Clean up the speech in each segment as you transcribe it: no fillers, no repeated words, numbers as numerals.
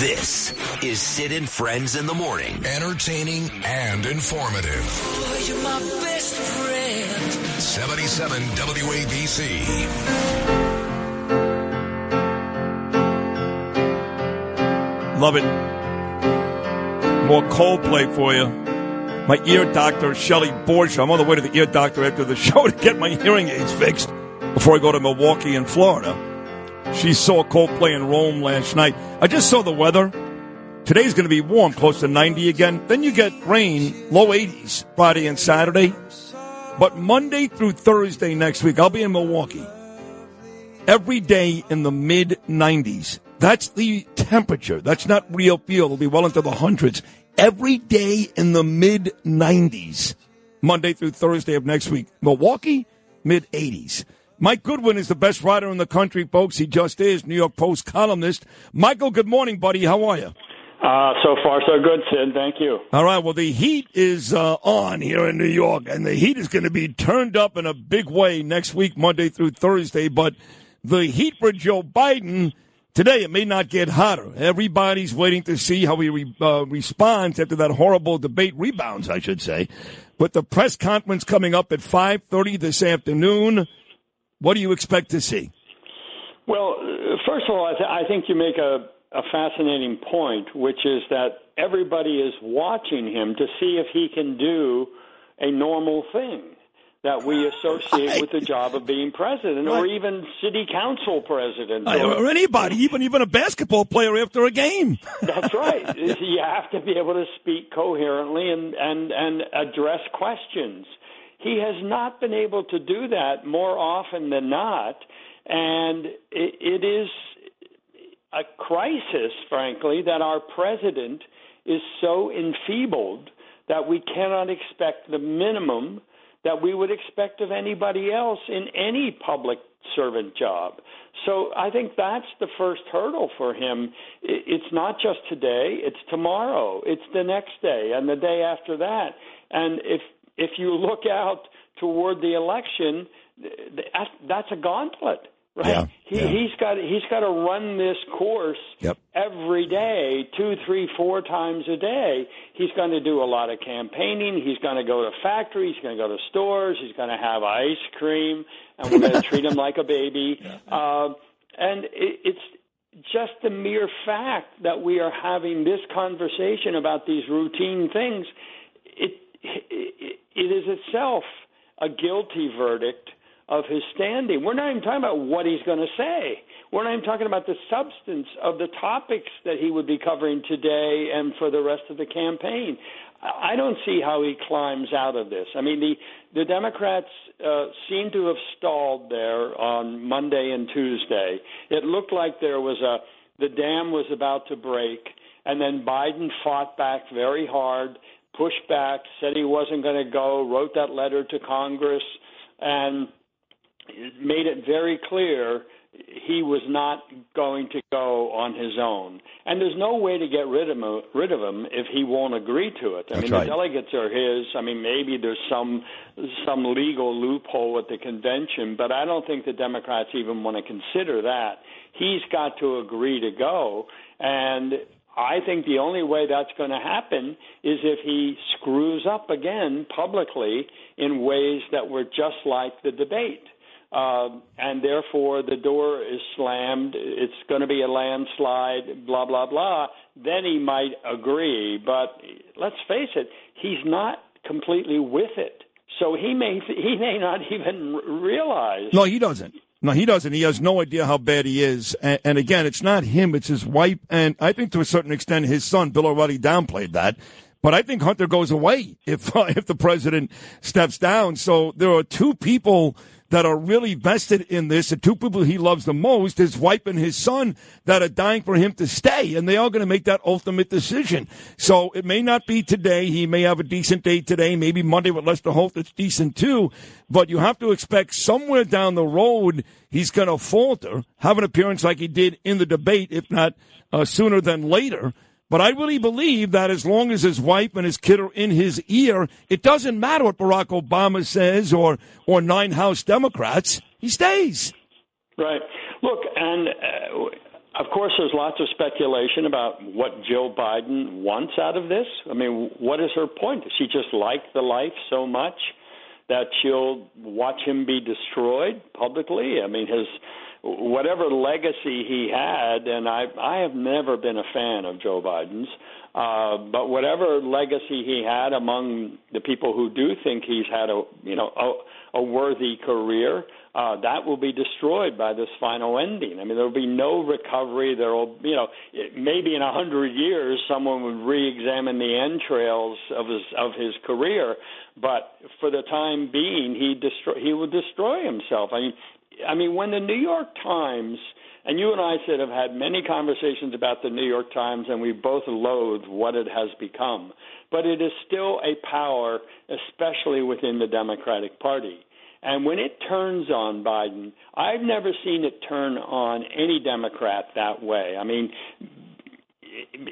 This is Sid and Friends in the Morning. Entertaining and informative. Oh, you're my best friend. 77 WABC. Love it. More Coldplay for you. My ear doctor, Shelley Borgia. I'm on the way to the ear doctor after the show to get my hearing aids fixed before I go to Milwaukee in Florida. She saw Coldplay in Rome last night. I just saw the weather. Today's going to be warm, close to 90 again. Then you get rain, low 80s, Friday and Saturday. But Monday through Thursday next week, I'll be in Milwaukee. Every day in the mid-90s. That's the temperature. That's not real feel. It'll be well into the hundreds. Every day in the mid-90s. Monday through Thursday of next week. Milwaukee, mid-80s. Mike Goodwin is the best writer in the country, folks. He just is, New York Post columnist. Michael, good morning, buddy. How are you? So far, so good, Sid. Thank you. All right. Well, the heat is on here in New York, and the heat is going to be turned up in a big way next week, Monday through Thursday. But the heat for Joe Biden, today it may not get hotter. Everybody's waiting to see how he responds after that horrible debate rebounds, I should say. With the press conference coming up at 5:30 this afternoon, what do you expect to see? Well, first of all, I think you make a fascinating point, which is that everybody is watching him to see if he can do a normal thing that we associate with the job of being president, or even city council president. Or anybody, even a basketball player after a game. That's right. You have to be able to speak coherently and address questions. He has not been able to do that more often than not, and it is a crisis, frankly, that our president is so enfeebled that we cannot expect the minimum that we would expect of anybody else in any public servant job. So I think that's the first hurdle for him. It's not just today, it's tomorrow, it's the next day, and the day after that. And if you look out toward the election, that's a gauntlet, right? Yeah, He's got to run this course every day, 2, 3, 4 times a day. He's going to do a lot of campaigning. He's going to go to factories. He's going to go to stores. He's going to have ice cream, and we're going to treat him like a baby. And it's just the mere fact that we are having this conversation about these routine things. It is itself a guilty verdict of his standing. We're not even talking about what he's going to say. We're not even talking about the substance of the topics that he would be covering today and for the rest of the campaign. I don't see how he climbs out of this. I mean, the Democrats seem to have stalled there on Monday and Tuesday. It looked like the dam was about to break, and then Biden fought back very hard, pushed back, said he wasn't going to go, wrote that letter to Congress, and made it very clear he was not going to go on his own. And there's no way to get rid of him if he won't agree to it. I mean, the delegates are his. I mean, maybe there's some legal loophole at the convention, but I don't think the Democrats even want to consider that. He's got to agree to go, and I think the only way that's going to happen is if he screws up again publicly in ways that were just like the debate. And therefore the door is slammed, it's going to be a landslide, blah, blah, blah, then he might agree. But let's face it, he's not completely with it. So he may not even realize. No, he doesn't. He has no idea how bad he is. And again, it's not him, it's his wife. And I think to a certain extent his son, Bill, already downplayed that. But I think Hunter goes away if the president steps down. So there are two people that are really vested in this, the two people he loves the most, his wife and his son, that are dying for him to stay, and they are going to make that ultimate decision. So it may not be today. He may have a decent day today, maybe Monday with Lester Holt, it's decent too, but you have to expect somewhere down the road he's going to falter, have an appearance like he did in the debate, if not sooner than later. But I really believe that as long as his wife and his kid are in his ear, it doesn't matter what Barack Obama says or 9 House Democrats. He stays. Right. Look, and Of course, there's lots of speculation about what Jill Biden wants out of this. I mean, what is her point? Does she just like the life so much that she'll watch him be destroyed publicly? I mean, whatever legacy he had, and I have never been a fan of Joe Biden's, but whatever legacy he had among the people who do think he's had a worthy career, that will be destroyed by this final ending. I mean, there will be no recovery. There will, maybe in 100 years, someone would re-examine the entrails of his career, but for the time being, he will destroy himself. I mean, when the New York Times, and you and I have had many conversations about the New York Times, and we both loathe what it has become, but it is still a power, especially within the Democratic Party. And when it turns on Biden, I've never seen it turn on any Democrat that way. I mean,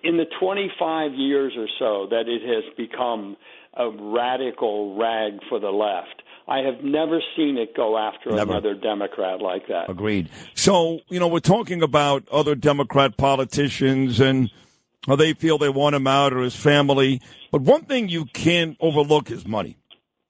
in the 25 years or so that it has become a radical rag for the left, I have never seen it go after another Democrat like that. Agreed. So, we're talking about other Democrat politicians and how they feel they want him out or his family. But one thing you can't overlook is money.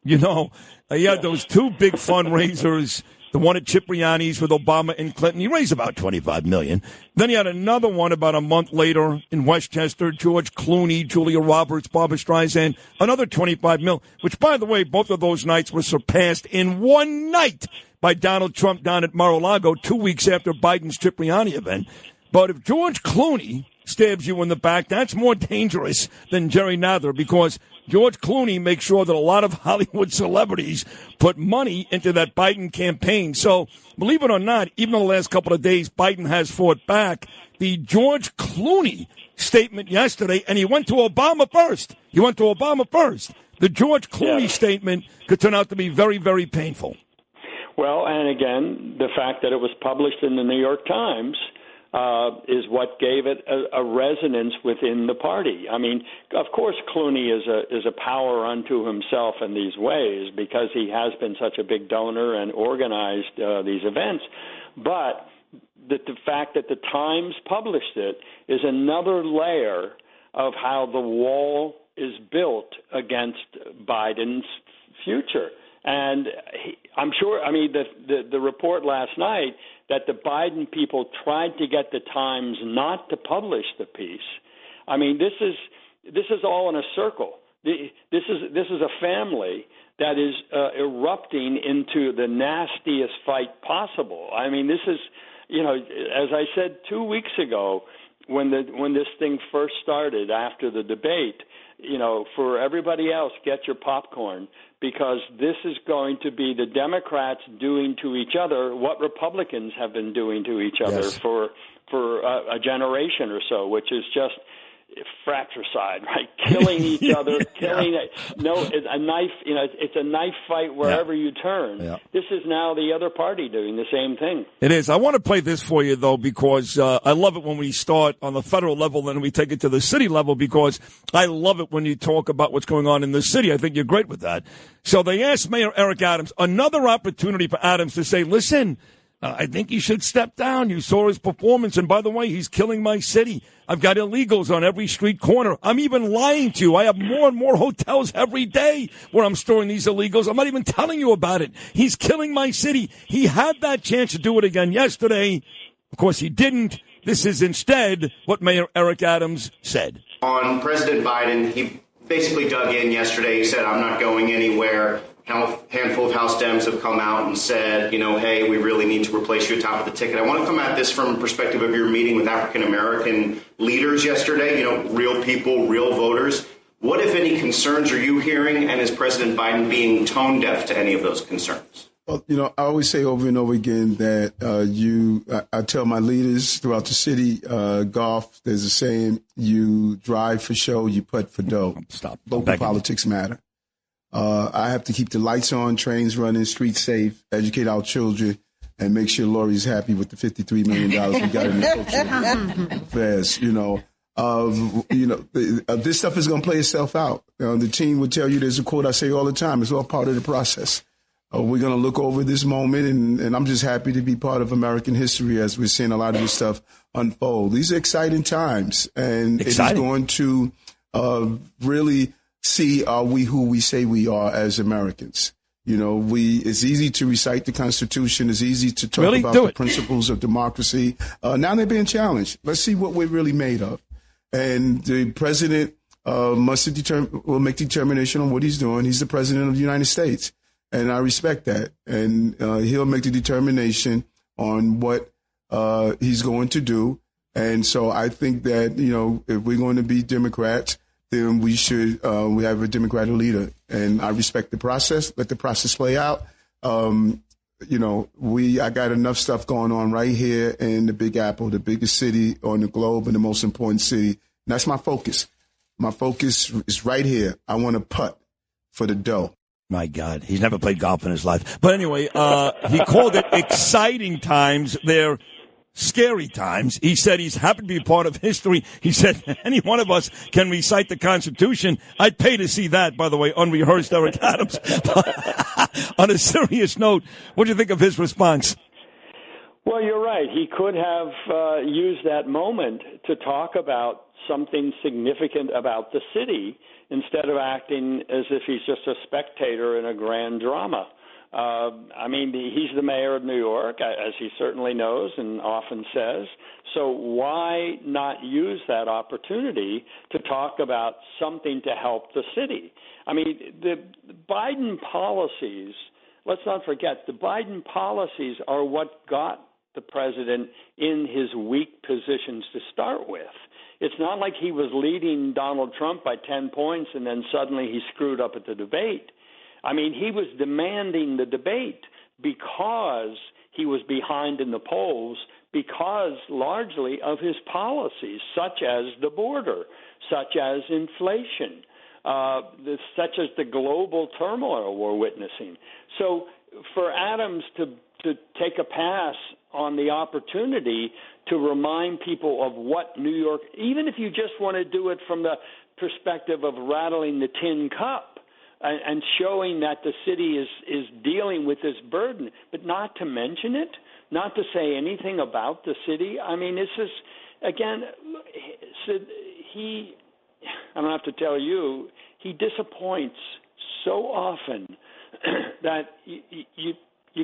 He had those two big fundraisers, the one at Cipriani's with Obama and Clinton. He raised about $25 million. Then he had another one about a month later in Westchester, George Clooney, Julia Roberts, Barbra Streisand, another $25 million, which, by the way, both of those nights were surpassed in one night by Donald Trump down at Mar-a-Lago 2 weeks after Biden's Cipriani event. But if George Clooney stabs you in the back, that's more dangerous than Jerry Nadler, because George Clooney makes sure that a lot of Hollywood celebrities put money into that Biden campaign. So, believe it or not, even in the last couple of days, Biden has fought back. The George Clooney statement yesterday, and he went to Obama first. The George Clooney statement could turn out to be very, very painful. Well, and again, the fact that it was published in the New York Times is what gave it a resonance within the party. I mean, of course, Clooney is a power unto himself in these ways because he has been such a big donor and organized these events. But the fact that the Times published it is another layer of how the wall is built against Biden's future. And I'm sure, the report last night that the Biden people tried to get the Times not to publish the piece. I mean, this is all in a circle. This is a family that is erupting into the nastiest fight possible. I mean, this is, as I said 2 weeks ago, when this thing first started after the debate, for everybody else, get your popcorn, because this is going to be the Democrats doing to each other what Republicans have been doing to each other for a generation or so, which is just fratricide, right? Killing each other, it's a knife. It's a knife fight wherever you turn. Yeah. This is now the other party doing the same thing. It is. I want to play this for you though, because I love it when we start on the federal level and we take it to the city level, because I love it when you talk about what's going on in the city. I think you're great with that. So they asked Mayor Eric Adams, another opportunity for Adams to say, listen, I think he should step down. You saw his performance. And by the way, he's killing my city. I've got illegals on every street corner. I'm even lying to you. I have more and more hotels every day where I'm storing these illegals. I'm not even telling you about it. He's killing my city. He had that chance to do it again yesterday. Of course, he didn't. This is instead what Mayor Eric Adams said. On President Biden, he basically dug in yesterday. He said, I'm not going anywhere. A handful of House Dems have come out and said, hey, we really need to replace you at top of the ticket. I want to come at this from the perspective of your meeting with African-American leaders yesterday, real people, real voters. What, if any, concerns are you hearing, and is President Biden being tone deaf to any of those concerns? Well, I always say over and over again that I tell my leaders throughout the city, golf, there's a saying, you drive for show, you putt for dough. Stop. Local politics matter. I have to keep the lights on, trains running, streets safe, educate our children, and make sure Lori's happy with the $53 million we got in the cultural affairs. This stuff is going to play itself out. The team would tell you, there's a quote I say all the time, it's all part of the process. we're going to look over this moment, and I'm just happy to be part of American history as we're seeing a lot of this stuff unfold. These are exciting times, and it's going to really see are we who we say we are as Americans. You know, it's easy to recite the Constitution. It's easy to talk about the principles of democracy. Now they're being challenged. Let's see what we're really made of. And the president will make determination on what he's doing. He's the president of the United States. And I respect that. And he'll make the determination on what he's going to do. And so I think that, you know, if we're going to be Democrats, then we should we have a Democratic leader. And I respect the process. Let the process play out. You know, I got enough stuff going on right here in the Big Apple, the biggest city on the globe and the most important city. And that's my focus. My focus is right here. I want to putt for the dough. My God, he's never played golf in his life. But anyway, he called it exciting times. They're scary times. He said he's happy to be part of history. He said any one of us can recite the Constitution. I'd pay to see that, by the way, unrehearsed Eric Adams. On a serious note, what do you think of his response? Well, you're right. He could have used that moment to talk about something significant about the city instead of acting as if he's just a spectator in a grand drama. I mean, he's the mayor of New York, as he certainly knows and often says. So why not use that opportunity to talk about something to help the city? I mean, the Biden policies, let's not forget, the Biden policies are what got the president in his weak positions to start with. It's not like he was leading Donald Trump by 10 points and then suddenly he screwed up at the debate. I mean, he was demanding the debate because he was behind in the polls, because largely of his policies, such as the border, such as inflation, such as the global turmoil we're witnessing. So for Adams to take a pass on the opportunity to remind people of what New York, even if you just want to do it from the perspective of rattling the tin cup, and showing that the city is dealing with this burden, but not to mention it, not to say anything about the city. I mean, this is, again, I don't have to tell you, he disappoints so often that you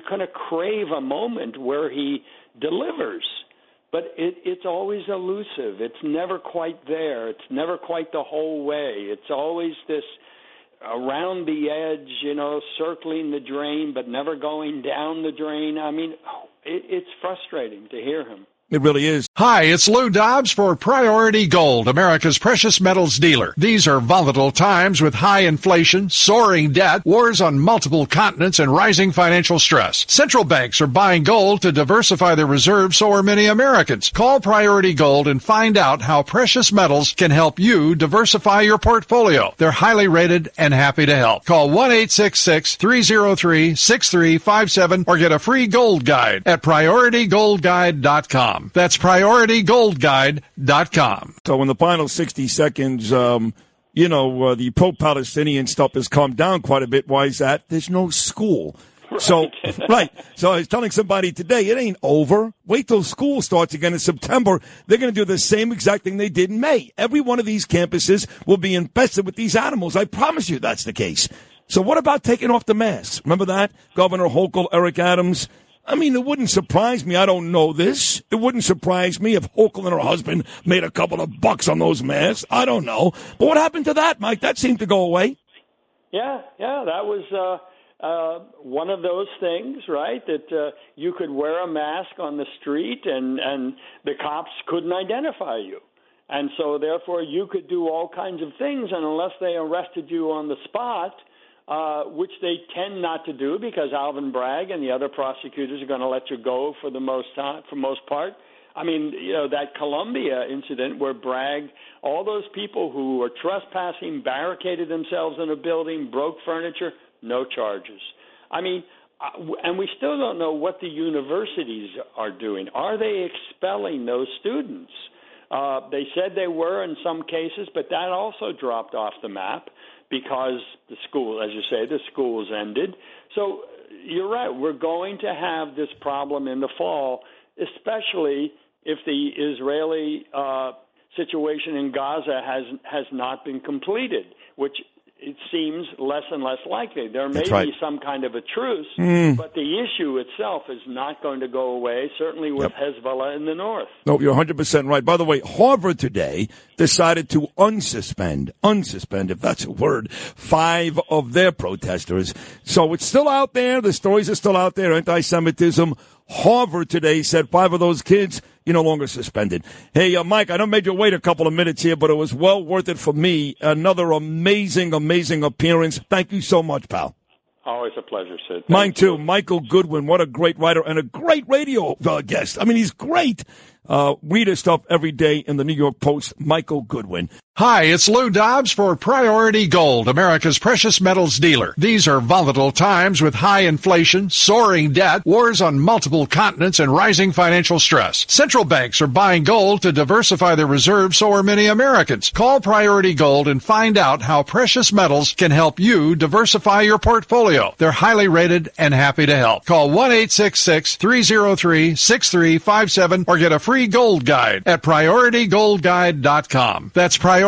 kind of crave a moment where he delivers. But it's always elusive. It's never quite there. It's never quite the whole way. It's always this around the edge, you know, circling the drain, but never going down the drain. I mean, it's frustrating to hear him. It really is. Hi, it's Lou Dobbs for Priority Gold, America's precious metals dealer. These are volatile times with high inflation, soaring debt, wars on multiple continents, and rising financial stress. Central banks are buying gold to diversify their reserves, so are many Americans. Call Priority Gold and find out how precious metals can help you diversify your portfolio. They're highly rated and happy to help. Call 1-866-303-6357 or get a free gold guide at PriorityGoldGuide.com. That's PriorityGoldGuide.com. So in the final 60 seconds, the pro-Palestinian stuff has calmed down quite a bit. Why is that? There's no school. Right. So I was telling somebody today, it ain't over. Wait till school starts again in September. They're going to do the same exact thing they did in May. Every one of these campuses will be infested with these animals. I promise you that's the case. So what about taking off the masks? Remember that? Governor Hochul, Eric Adams. I mean, it wouldn't surprise me. I don't know this. It wouldn't surprise me if Hochul and her husband made a couple of bucks on those masks. I don't know. But what happened to that, Mike? That seemed to go away. Yeah, that was one of those things, right, that you could wear a mask on the street and the cops couldn't identify you. And so, therefore, you could do all kinds of things, and unless they arrested you on the spot, which they tend not to do because Alvin Bragg and the other prosecutors are going to let you go for the most part. I mean, that Columbia incident where Bragg, all those people who were trespassing, barricaded themselves in a building, broke furniture, no charges. I mean, and we still don't know what the universities are doing. Are they expelling those students? They said they were in some cases, but that also dropped off the map because the school, as you say, the schools ended. So you're right. We're going to have this problem in the fall, especially if the Israeli situation in Gaza has not been completed, which it seems less and less likely. There may be some kind of a truce, but the issue itself is not going to go away, certainly with Hezbollah in the north. No, you're 100% right. By the way, Harvard today decided to unsuspend, if that's a word, 5 of their protesters. So it's still out there. The stories are still out there, anti-Semitism. Harvard today said 5 of those kids, you're no longer suspended. Hey, Mike, I know I made you wait a couple of minutes here, but it was well worth it for me. Another amazing appearance. Thank you so much, pal. Always a pleasure, Sid. Mine too. Michael Goodwin, what a great writer and a great radio guest. I mean, he's great. Read his stuff every day in the New York Post. Michael Goodwin. Hi, it's Lou Dobbs for Priority Gold, America's precious metals dealer. These are volatile times with high inflation, soaring debt, wars on multiple continents, and rising financial stress. Central banks are buying gold to diversify their reserves, so are many Americans. Call Priority Gold and find out how precious metals can help you diversify your portfolio. They're highly rated and happy to help. Call 1-866-303-6357 or get a free gold guide at PriorityGoldGuide.com. That's PriorityGoldGuide.com.